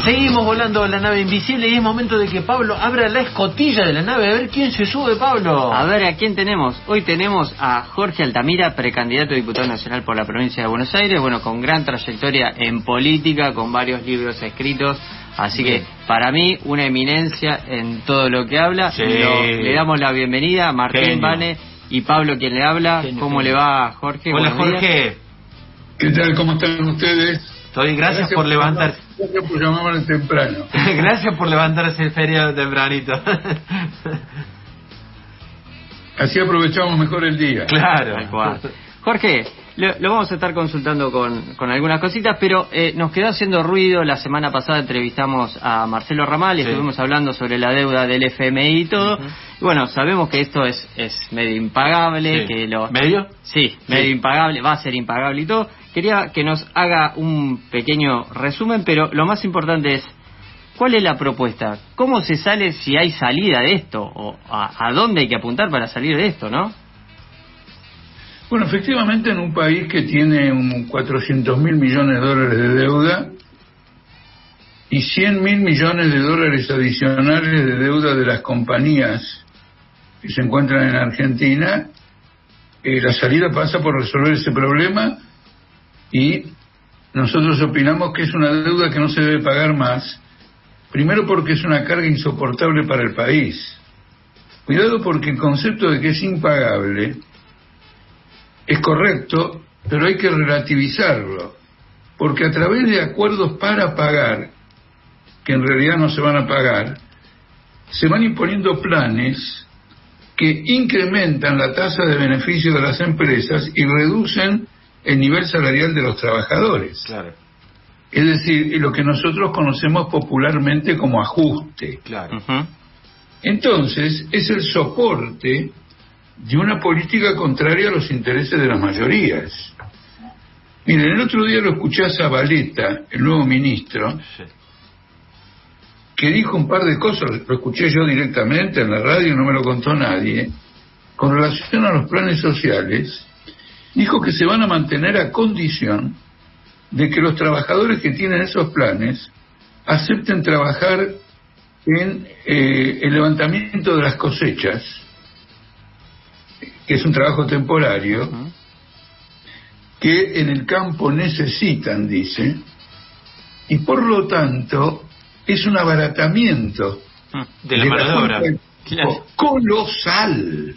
Seguimos volando la nave invisible y es momento de que Pablo abra la escotilla de la nave. A ver quién se sube, Pablo. A ver, ¿a quién tenemos? Hoy tenemos a Jorge Altamira, precandidato a diputado nacional por la provincia de Buenos Aires, bueno, con gran trayectoria en política, con varios libros escritos, así que para mí una eminencia en todo lo que habla. Sí. Le damos la bienvenida a Martín Vane y Pablo quien le habla. ¿Cómo le va, Jorge? Hola, Jorge. ¿Qué tal? ¿Cómo están ustedes? Estoy, gracias por levantarse. Gracias por llamarme temprano. Gracias por levantarse el feriado tempranito. Así aprovechamos mejor el día. Claro. Jorge, lo vamos a estar consultando con algunas cositas, pero nos quedó haciendo ruido. La semana pasada entrevistamos a Marcelo Ramal y estuvimos hablando sobre la deuda del FMI y todo. Y bueno, sabemos que esto es medio impagable. Sí. Que ¿Medio? Sí, medio impagable, va a ser impagable y todo. Quería que nos haga un pequeño resumen, pero lo más importante es, ¿cuál es la propuesta? ¿Cómo se sale, si hay salida de esto? ¿O a dónde hay que apuntar para salir de esto, no? Bueno, efectivamente en un país que tiene 400.000 millones de dólares de deuda y 100.000 millones de dólares adicionales de deuda de las compañías que se encuentran en Argentina, la salida pasa por resolver ese problema y nosotros opinamos que es una deuda que no se debe pagar más, primero porque es una carga insoportable para el país. Cuidado porque el concepto de que es impagable es correcto, pero hay que relativizarlo, porque a través de acuerdos para pagar, que en realidad no se van a pagar, se van imponiendo planes que incrementan la tasa de beneficio de las empresas y reducen el nivel salarial de los trabajadores. Claro. Es decir, lo que nosotros conocemos popularmente como ajuste. Claro. Entonces, es el soporte de una política contraria a los intereses de las mayorías. Miren, el otro día lo escuché a Zabaleta, el nuevo ministro, que dijo un par de cosas, lo escuché yo directamente en la radio, no me lo contó nadie, con relación a los planes sociales. Dijo que se van a mantener a condición de que los trabajadores que tienen esos planes acepten trabajar en el levantamiento de las cosechas, que es un trabajo temporario, que en el campo necesitan, dice, y por lo tanto es un abaratamiento de la mano de obra colosal.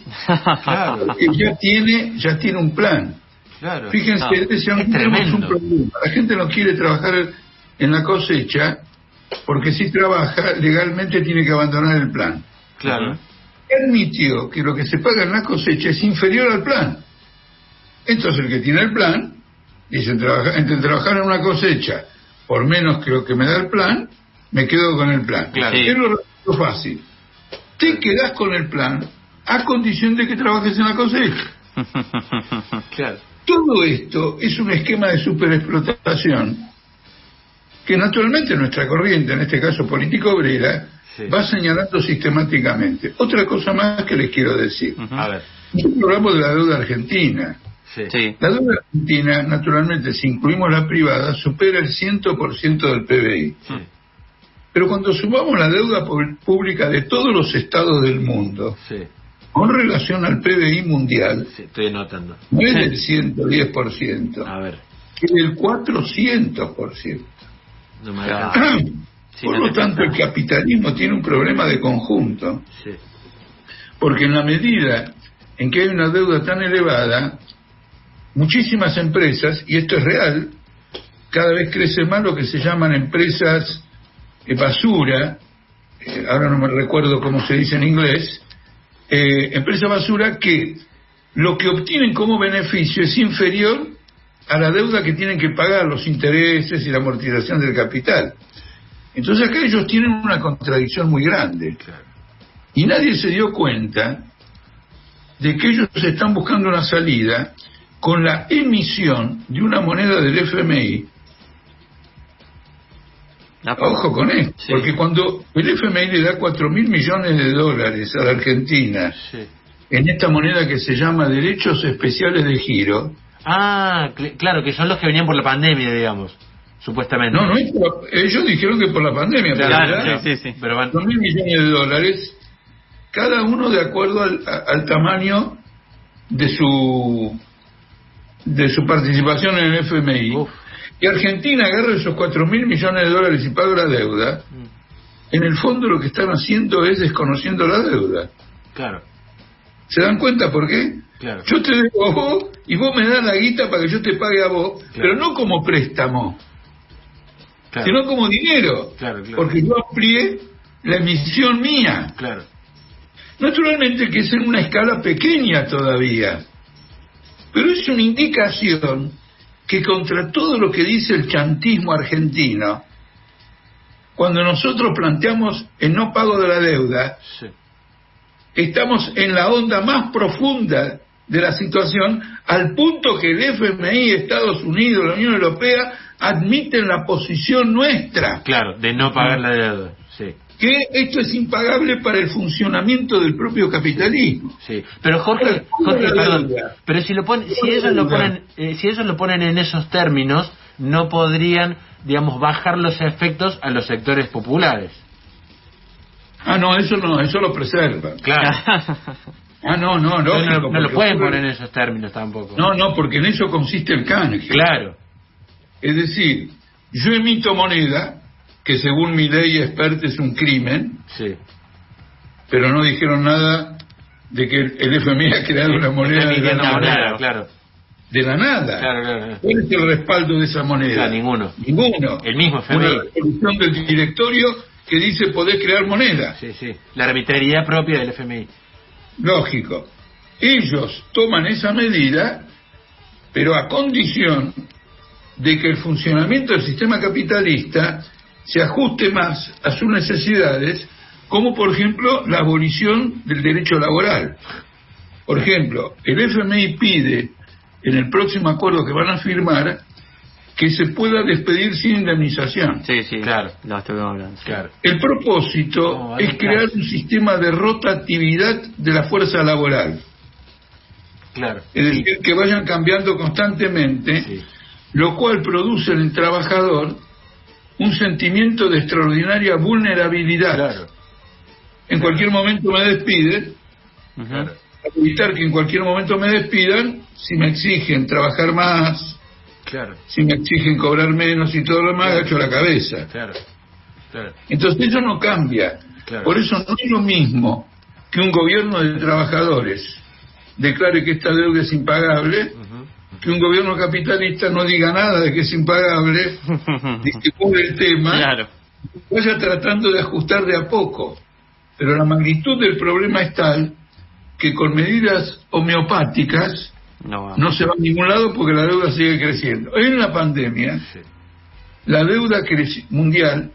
Claro. Que ya tiene un plan. Claro. Fíjense, tenemos un problema. La gente no quiere trabajar en la cosecha porque si trabaja legalmente tiene que abandonar el plan. Claro. Admitió que lo que se paga en la cosecha es inferior al plan. Entonces el que tiene el plan dice, entre trabajar en una cosecha por menos que lo que me da el plan, me quedo con el plan. Claro. Es lo fácil. Te quedás con el plan a condición de que trabajes en la cosecha. Claro. Todo esto es un esquema de superexplotación que naturalmente nuestra corriente, en este caso político-obrera, va señalando sistemáticamente. Otra cosa más que les quiero decir. A ver. Nosotros hablamos de la deuda argentina. Sí. La deuda argentina, naturalmente, si incluimos la privada, supera el 100% del PBI. Pero cuando sumamos la deuda pública de todos los estados del mundo, con relación al PBI mundial, estoy anotando, no es del 110%, a ver, es del 400%. No me alcanza. Por lo tanto, el capitalismo tiene un problema de conjunto, porque en la medida en que hay una deuda tan elevada, muchísimas empresas, y esto es real, cada vez crece más lo que se llaman empresas basura, ahora no me recuerdo cómo se dice en inglés, empresa basura que lo que obtienen como beneficio es inferior a la deuda que tienen que pagar, los intereses y la amortización del capital. Entonces acá ellos tienen una contradicción muy grande. Y nadie se dio cuenta de que ellos están buscando una salida con la emisión de una moneda del FMI. Ojo con esto, porque cuando el FMI le da 4.000 millones de dólares a la Argentina en esta moneda que se llama derechos especiales de giro. Claro, que son los que venían por la pandemia, digamos. supuestamente. No, ellos dijeron que por la pandemia. Claro, sí. Pero van 2.000 millones de dólares, cada uno de acuerdo al tamaño de su participación en el FMI. Uf. Y Argentina agarra esos 4.000 millones de dólares y paga la deuda. En el fondo lo que están haciendo es desconociendo la deuda. Claro. ¿Se dan cuenta por qué? Claro. Yo te debo a vos y vos me das la guita para que yo te pague a vos, claro, pero no como préstamo, claro, sino como dinero, claro. Porque yo amplié la emisión mía. Claro. Naturalmente que es en una escala pequeña todavía, pero es una indicación que contra todo lo que dice el chantismo argentino, cuando nosotros planteamos el no pago de la deuda, sí, estamos en la onda más profunda de la situación, al punto que el FMI, Estados Unidos, la Unión Europea admiten la posición nuestra. Claro, de no pagar la deuda, sí. Que esto es impagable para el funcionamiento del propio capitalismo. Sí, pero Jorge, perdón, pero si ellos lo ponen en esos términos, no podrían, digamos, bajar los efectos a los sectores populares. No, eso lo preserva. Claro. No, no lo pueden poner en esos términos tampoco. No, porque en eso consiste el canje. Claro. Es decir, yo emito moneda, que según mi ley experta es un crimen, sí, pero no dijeron nada de que el FMI ha creado una moneda de la nada. Claro. De la nada. Claro. ¿Cuál es el respaldo de esa moneda? Claro, ninguno. El mismo FMI. Una resolución del directorio que dice poder crear moneda. Sí. La arbitrariedad propia del FMI. Lógico. Ellos toman esa medida, pero a condición de que el funcionamiento del sistema capitalista se ajuste más a sus necesidades, como por ejemplo la abolición del derecho laboral. Por ejemplo, el FMI pide en el próximo acuerdo que van a firmar que se pueda despedir sin indemnización. Sí, claro, lo estuvimos hablando. Claro. El propósito es crear un sistema de rotatividad de la fuerza laboral. Claro. Es decir, que vayan cambiando constantemente, lo cual produce en el trabajador un sentimiento de extraordinaria vulnerabilidad. Claro. En cualquier momento me despiden, para evitar que en cualquier momento me despidan, si me exigen trabajar más, claro, si me exigen cobrar menos y todo lo demás, agacho la cabeza. Claro. Entonces eso no cambia. Claro. Por eso no es lo mismo que un gobierno de trabajadores declare que esta deuda es impagable, que un gobierno capitalista no diga nada de que es impagable, disimule el tema, claro, vaya tratando de ajustar de a poco. Pero la magnitud del problema es tal que con medidas homeopáticas no se va a ningún lado porque la deuda sigue creciendo. En la pandemia, la deuda mundial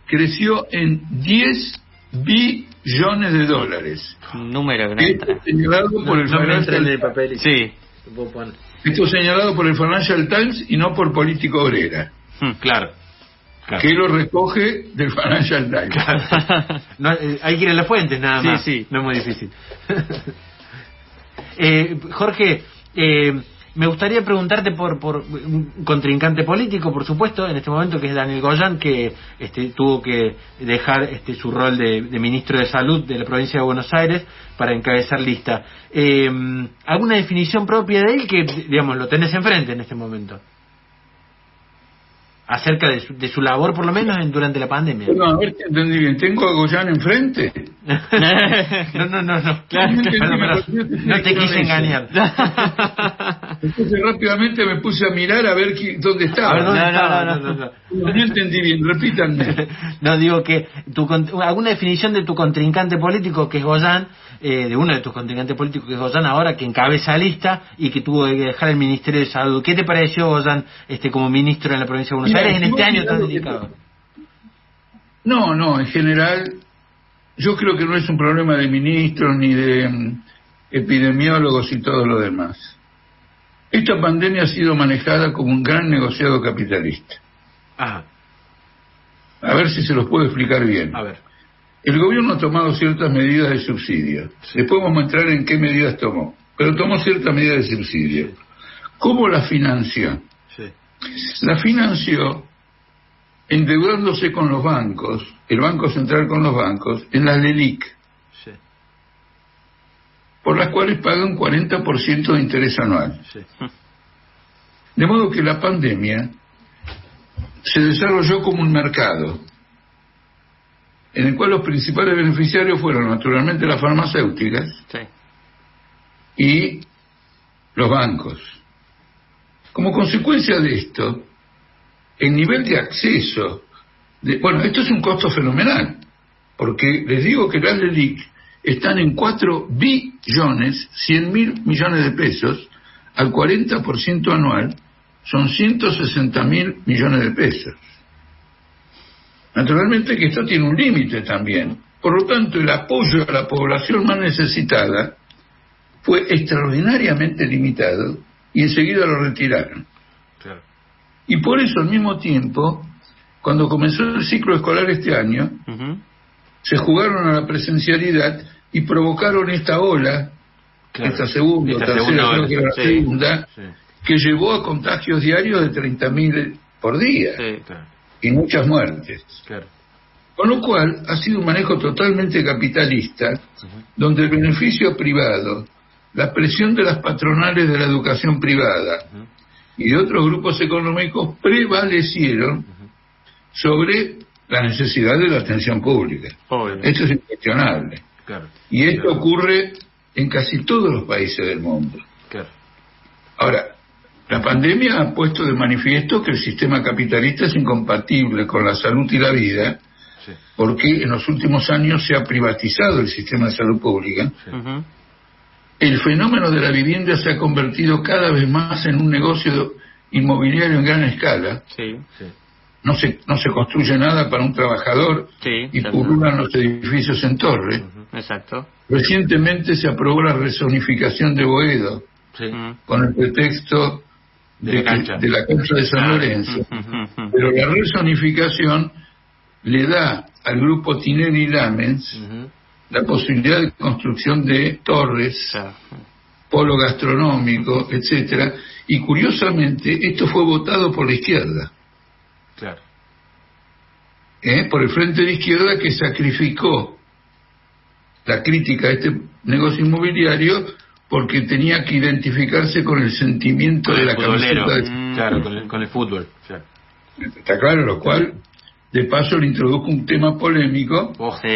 creció en 10 billones de dólares. Un número que no entra. Señalado por el Financial Times. Sí. Esto señalado por el Financial Times y no por Político Obrera. Claro. Que lo recoge del Financial Times. Claro. No, hay que ir a las fuentes nada más. Sí. No es muy difícil. Jorge, me gustaría preguntarte por un contrincante político, por supuesto, en este momento, que es Daniel Goyan, que tuvo que dejar su rol de ministro de Salud de la provincia de Buenos Aires para encabezar lista. ¿Alguna definición propia de él que, digamos, lo tenés enfrente en este momento? Acerca de su labor, por lo menos, durante la pandemia. No, a ver si entendí bien. ¿Tengo a Goyan enfrente? No. Claro, no te quise engañar. Entonces rápidamente me puse a mirar a ver dónde estaba. No entendí bien, repítanme. No, digo que alguna definición de tu contrincante político, que es Goyan, de uno de tus contrincantes políticos, que es Goyan ahora, que encabeza lista y que tuvo que dejar el Ministerio de Salud. ¿Qué te pareció, Goyan, como ministro en la provincia de Buenos Aires en este año tan delicado? No, en general, yo creo que no es un problema de ministros ni de epidemiólogos y todo lo demás. Esta pandemia ha sido manejada como un gran negociado capitalista. Ajá. A ver si se los puedo explicar bien. A ver. El gobierno ha tomado ciertas medidas de subsidio. Después vamos a entrar en qué medidas tomó. Pero tomó ciertas medidas de subsidio. ¿Cómo la financió? La financió endeudándose con los bancos, el Banco Central con los bancos, en las LELIQ, Sí. por las cuales paga un 40% de interés anual. Sí. De modo que la pandemia se desarrolló como un mercado, en el cual los principales beneficiarios fueron naturalmente las farmacéuticas Sí. y los bancos. Como consecuencia de esto, el nivel de acceso, bueno, esto es un costo fenomenal, porque les digo que las LELIQ están en 4.100.000.000.000 de pesos, al 40% anual, son 160.000.000.000 de pesos. Naturalmente que esto tiene un límite también. Por lo tanto, el apoyo a la población más necesitada fue extraordinariamente limitado y enseguida lo retiraron. Claro. Y por eso, al mismo tiempo, cuando comenzó el ciclo escolar este año, se jugaron a la presencialidad y provocaron esta ola, Claro. esta segunda, Esta tercera, segunda creo ola, que era la sí. segunda, Sí. que llevó a contagios diarios de 30.000 por día Sí. Claro. y muchas muertes. Claro. Con lo cual, ha sido un manejo totalmente capitalista, donde el beneficio privado, la presión de las patronales de la educación privada y de otros grupos económicos prevalecieron sobre la necesidad de la atención pública. Obvio. Esto es incuestionable. Claro. Y esto Claro. ocurre en casi todos los países del mundo. Claro. Ahora, la pandemia ha puesto de manifiesto que el sistema capitalista es incompatible con la salud y la vida, Sí. porque en los últimos años se ha privatizado el sistema de salud pública. Ujú. El fenómeno de la vivienda se ha convertido cada vez más en un negocio inmobiliario en gran escala. Sí. Sí. No se construye nada para un trabajador Sí, y claro. pululan los edificios en torre. Exacto. Recientemente se aprobó la rezonificación de Boedo Sí. con el pretexto De la cancha. de la cancha de San Ah. Lorenzo. Pero la rezonificación le da al grupo Tinelli Lamens la posibilidad de construcción de torres, Claro. polo gastronómico, etcétera, y curiosamente esto fue votado por la izquierda, Claro. por el Frente de Izquierda, que sacrificó la crítica a este negocio inmobiliario porque tenía que identificarse con el sentimiento Con de el la futbolero. camiseta de... Claro, con el fútbol. Claro. Está claro, lo cual de paso le introdujo un tema polémico Oh. Sí.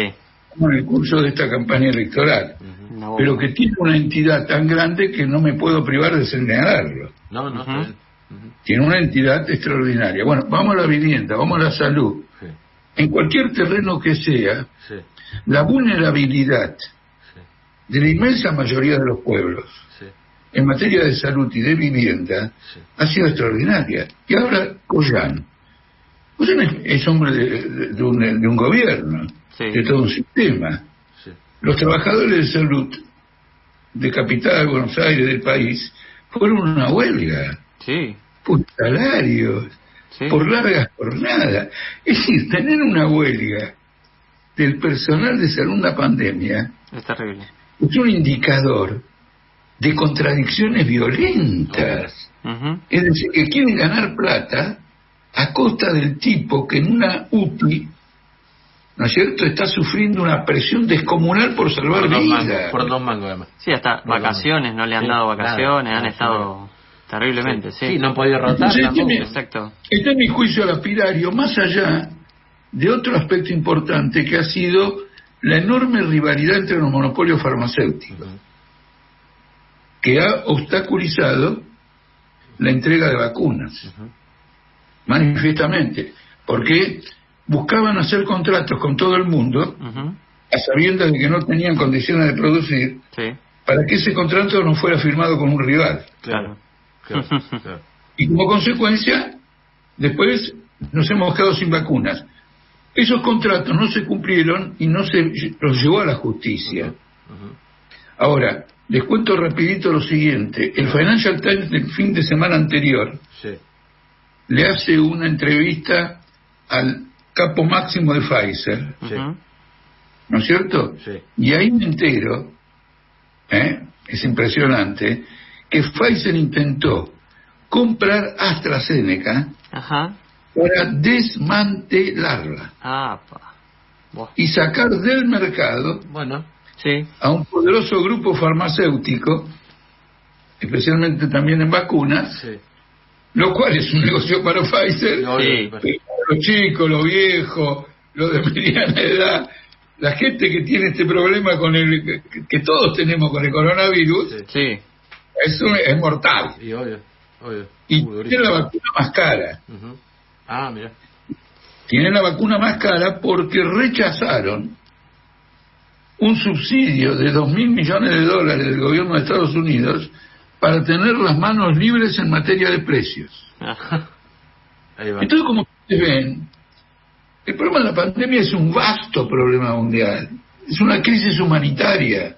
en el curso de esta campaña electoral, Una bomba. pero que tiene una entidad tan grande que no me puedo privar de señalarlo. No, no, está bien. Tiene una entidad extraordinaria. Bueno, vamos a la vivienda, vamos a la salud. Sí. En cualquier terreno que sea, Sí. la vulnerabilidad Sí. de la inmensa mayoría de los pueblos Sí. en materia de salud y de vivienda Sí. ha sido extraordinaria. Y ahora Goyan es hombre de un gobierno, Sí. de todo un sistema. Sí. Los trabajadores de salud de Capital, Buenos Aires, del país, fueron una huelga Sí. por salarios, Sí. por largas jornadas. Es decir, tener una huelga del personal de salud en una pandemia Es terrible. es un indicador de contradicciones violentas. Ujú. Es decir, que quieren ganar plata a costa del tipo que en una UTI, ¿no es cierto?, está sufriendo una presión descomunal por salvar Por 2 mangos, vidas. por 2 mangos además. Sí, hasta Bueno, vacaciones, no le han sí, dado vacaciones, nada, han nada, estado terriblemente, sí. Sí, no han podido rotar Entonces, tampoco. tiene- Exacto. Está en mi juicio lapidario, más allá de otro aspecto importante que ha sido la enorme rivalidad entre los monopolios farmacéuticos, que ha obstaculizado la entrega de vacunas, manifiestamente, porque buscaban hacer contratos con todo el mundo, Ujú. a sabiendas de que no tenían condiciones de producir, Sí, para que ese contrato no fuera firmado con un rival. Claro. Claro. Claro. Y como consecuencia, después nos hemos quedado sin vacunas. Esos contratos no se cumplieron y no se los llevó a la justicia. Ahora, les cuento rapidito lo siguiente. El Financial Times del fin de semana anterior Sí. le hace una entrevista al capo máximo de Pfizer, Sí. Ujú. ¿no es cierto? Sí. Y ahí me entero, es impresionante, que Pfizer intentó comprar AstraZeneca Ajá. para desmantelarla y sacar del mercado a un poderoso grupo farmacéutico, especialmente también en vacunas, lo cual es un negocio para Pfizer, pero los chicos, los viejos, los de mediana edad, la gente que tiene este problema con que todos tenemos con el coronavirus, eso es mortal. Y tiene la vacuna más cara. Mira. Tiene la vacuna más cara porque rechazaron un subsidio de $2.000 millones del gobierno de Estados Unidos para tener las manos libres en materia de precios. Ahí va. Entonces, como ustedes ven, el problema de la pandemia es un vasto problema mundial. Es una crisis humanitaria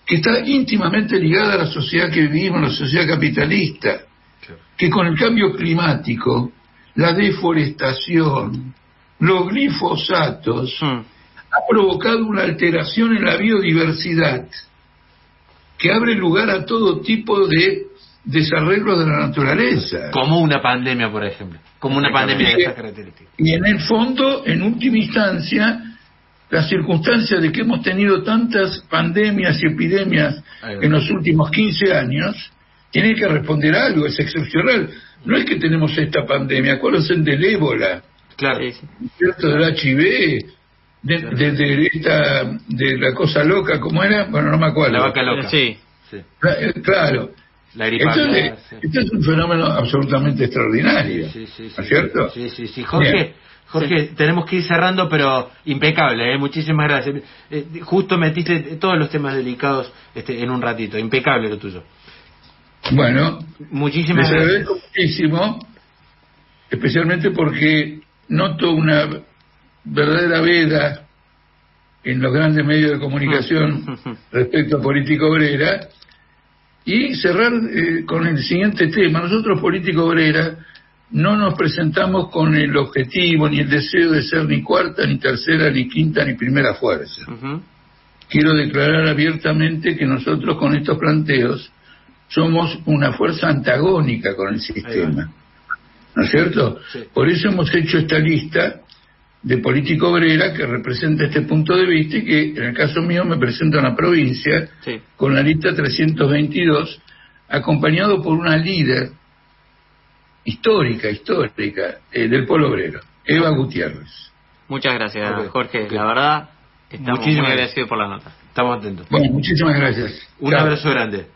que está íntimamente ligada a la sociedad que vivimos, la sociedad capitalista, que con el cambio climático, la deforestación, los glifosatos, ha provocado una alteración en la biodiversidad que abre lugar a todo tipo de desarreglos de la naturaleza. Como una pandemia, por ejemplo. Como una pandemia de estas características. Y en el fondo, en última instancia, las circunstancias de que hemos tenido tantas pandemias y epidemias en los últimos 15 años, tienen que responder a algo, es excepcional. No es que tenemos esta pandemia, acuérdense del ébola, ¿cierto? Del HIV, de la cosa loca, ¿cómo era? Bueno, no me acuerdo. La vaca loca. Claro. La gripe. Esto es un fenómeno absolutamente extraordinario, ¿no es cierto? Sí. Jorge, tenemos que ir cerrando, pero impecable, muchísimas gracias. Justo metiste todos los temas delicados en un ratito, impecable lo tuyo. Bueno, muchísimas les gracias. agradezco muchísimo, especialmente porque noto una verdadera veda en los grandes medios de comunicación respecto a política obrera, y cerrar con el siguiente tema. Nosotros, política obrera, no nos presentamos con el objetivo ni el deseo de ser ni cuarta, ni tercera, ni quinta, ni primera fuerza. Quiero declarar abiertamente que nosotros con estos planteos somos una fuerza antagónica con el sistema, ¿no es cierto? Por eso hemos hecho esta lista de política obrera que representa este punto de vista, y que en el caso mío me presenta una provincia con la lista 322, acompañado por una líder histórica del polo obrero, Eva Gutiérrez. Muchas gracias, Jorge. La verdad, estamos muy agradecidos por la nota. Estamos atentos. Bueno, muchísimas gracias. Un abrazo grande.